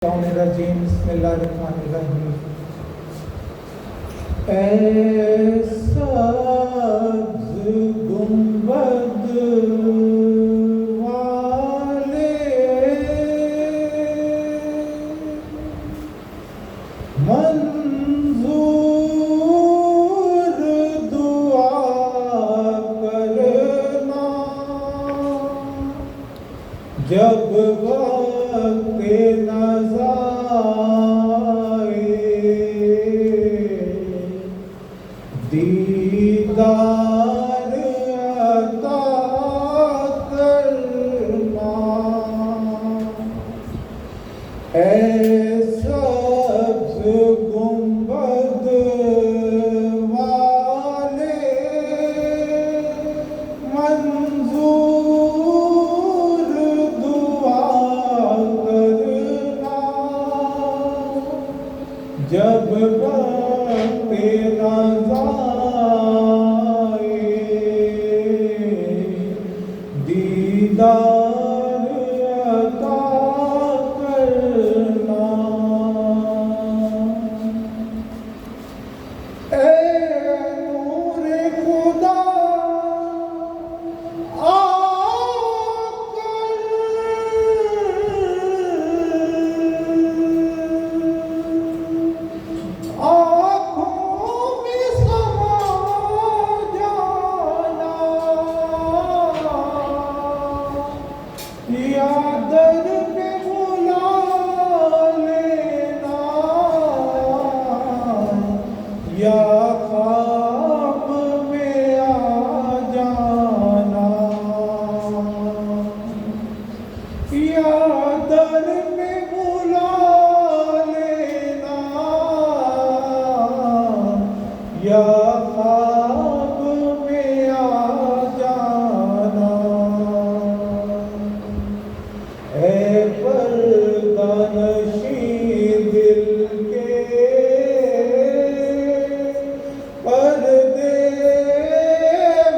बिस्मिल्लाहिर्रहमानिर्रहीम। ऐ सब्ज़ गुंबद वाले मंजूर दुआ करना जब वक्त दीदार अता करना। ऐ सब्ज़ गुंबद वाले मंजूर दुआ करना जब वक्त नज़ा दीदार अता करना। ऐ नूर खुदा दर पे बुला लेना या ख्वाब में आ जाना। या दर पे बुला लेना या ख्वाब में आ जाना। ऐ पर्दानशी दिल के पर्दे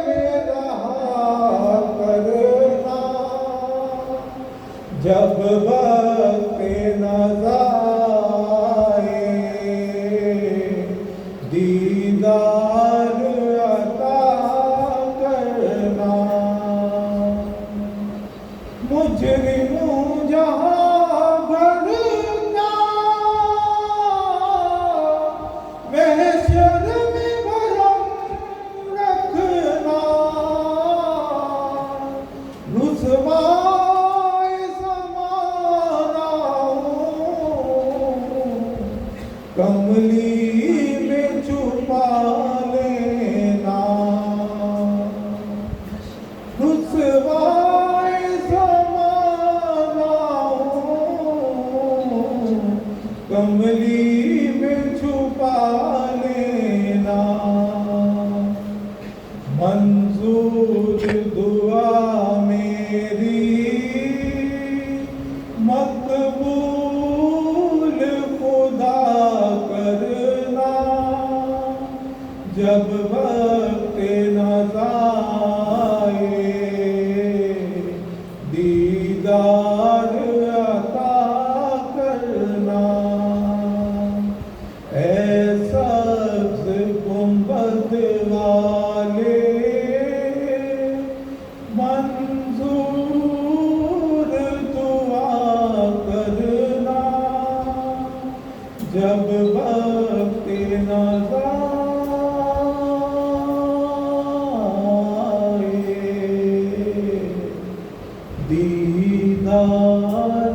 में रहा करना जब वक्त नज़ा दीदार अता करना। मुजरिमों जहाँ भरना महशर में भरम रखना। रुसवाए ज़माना कमली में छुपा लेना। रुसवाए कमली में छुपा लेना। मंजूर दुआ मेरी मकबूल खुदा करना जब वक्त नज़ा दीदार अता करना। ऐ सब्ज़ गुंबद वाले मंजूर दुआ करना जब वक्त नज़ा दीदार